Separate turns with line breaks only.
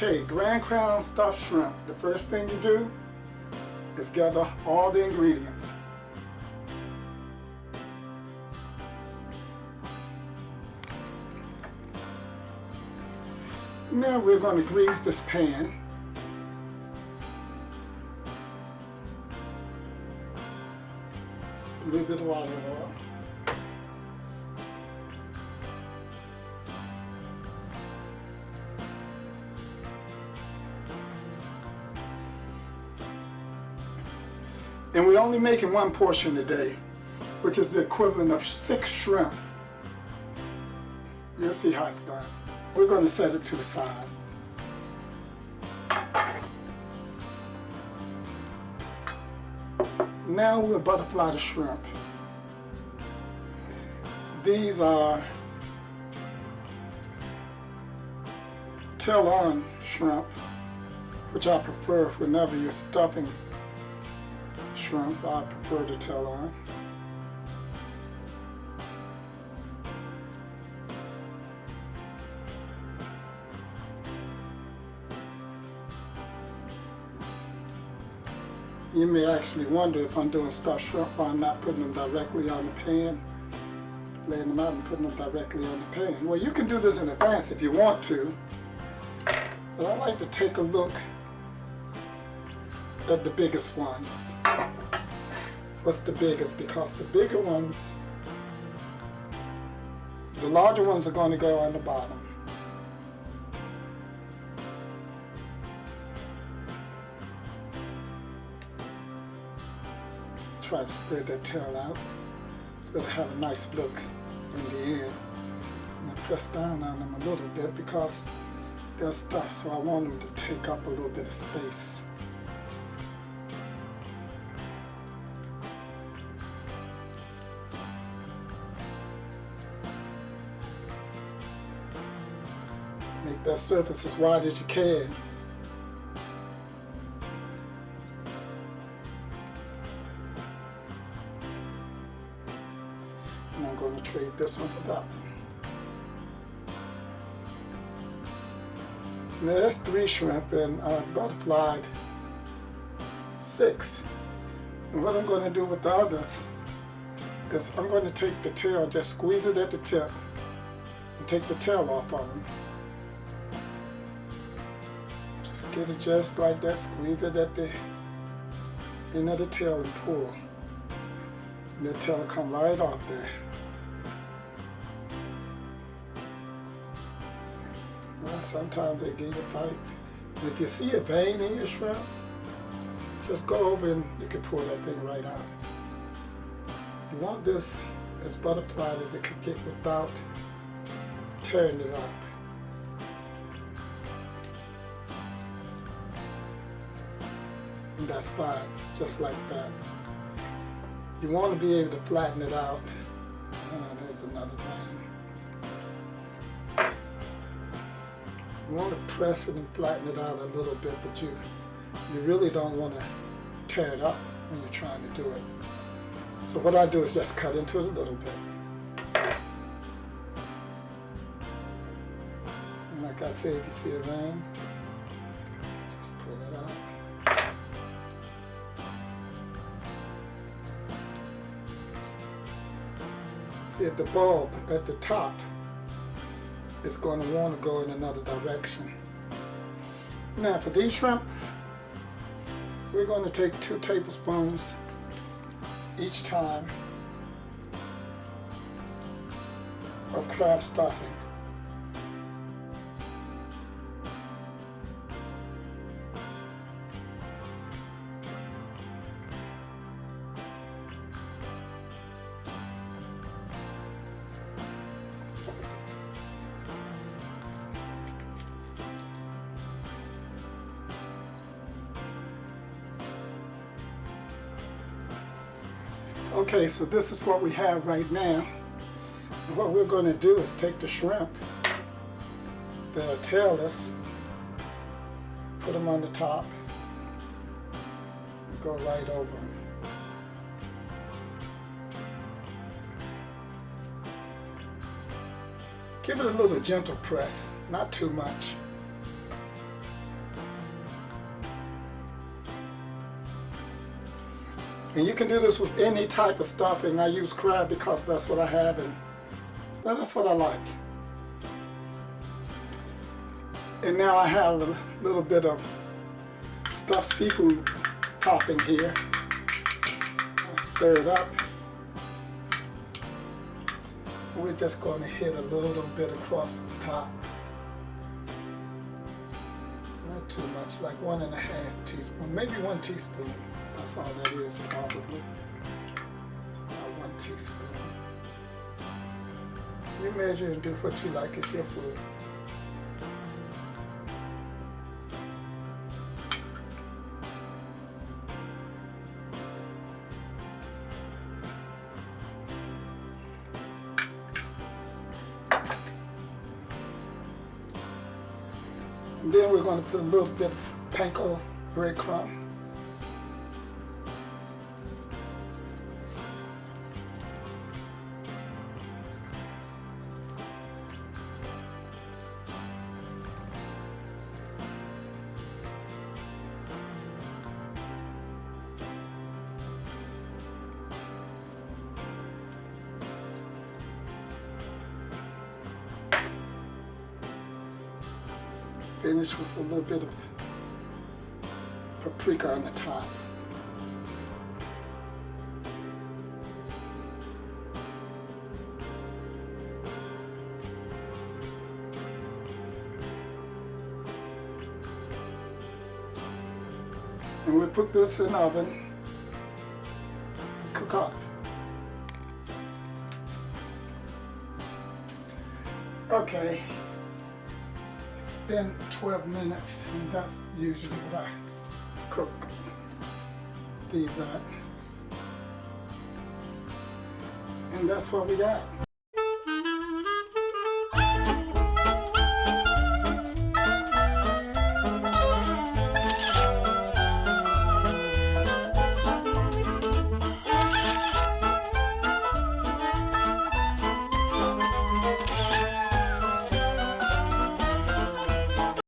Okay, Grand Crown stuffed shrimp. The first thing you do is gather all the ingredients. Now we're going to grease this pan. A little bit of olive oil. And we're only making one portion a day, which is the equivalent of 6 shrimp. You'll see how it's done. We're going to set it to the side. Now we'll butterfly the shrimp. These are tail-on shrimp, which I prefer whenever you're stuffing shrimp. I prefer the tail-on. You may actually wonder if I'm doing stuffed shrimp why I'm not putting them directly on the pan, laying them out and putting them directly on the pan. Well, you can do this in advance if you want to, but I like to take a look at the biggest ones. What's the biggest? Because the bigger ones, the larger ones are going to go on the bottom. Try to spread that tail out. It's going to have a nice look in the end. I'm going to press down on them a little bit because they're stuffed, so I want them to take up a little bit of space. Make that surface as wide as you can. And I'm going to trade this one for that one. Now that's 3 shrimp and I butterflied 6. And what I'm going to do with the others is I'm going to take the tail, just squeeze it at the tip and take the tail off of them. Just get it just like that, squeeze it at the end of the tail and pull. And the tail will come right off there. Well, sometimes they give you a bite. And if you see a vein in your shrimp, just go over and you can pull that thing right out. You want this as butterflied as it could get without tearing it up. And that's fine, just like that. You want to be able to flatten it out. There's another thing. You want to press it and flatten it out a little bit, but you really don't want to tear it up when you're trying to do it. So what I do is just cut into it a little bit. And like I said, if you see a vein, just pull it out. See, at the bulb, at the top, it's going to want to go in another direction. Now for these shrimp, we're going to take 2 tablespoons each time of crab stuffing. Okay, so this is what we have right now. And what we're going to do is take the shrimp that are tailless, put them on the top, and go right over them. Give it a little gentle press, not too much. And you can do this with any type of stuffing. I use crab because that's what I have, and well, that's what I like. And now I have a little bit of stuffed seafood topping here. I'll stir it up. We're just going to hit a little bit across the top. Not too much, like 1.5 teaspoons, maybe 1 teaspoon. That's all that is, probably. It's about 1 teaspoon. You measure and do what you like, it's your food. And then we're going to put a little bit of panko breadcrumb. Finish with a little bit of paprika on the top. And we'll put this in the oven, cook up. Okay. It's been 12 minutes, and that's usually what I cook these at. And that's what we got.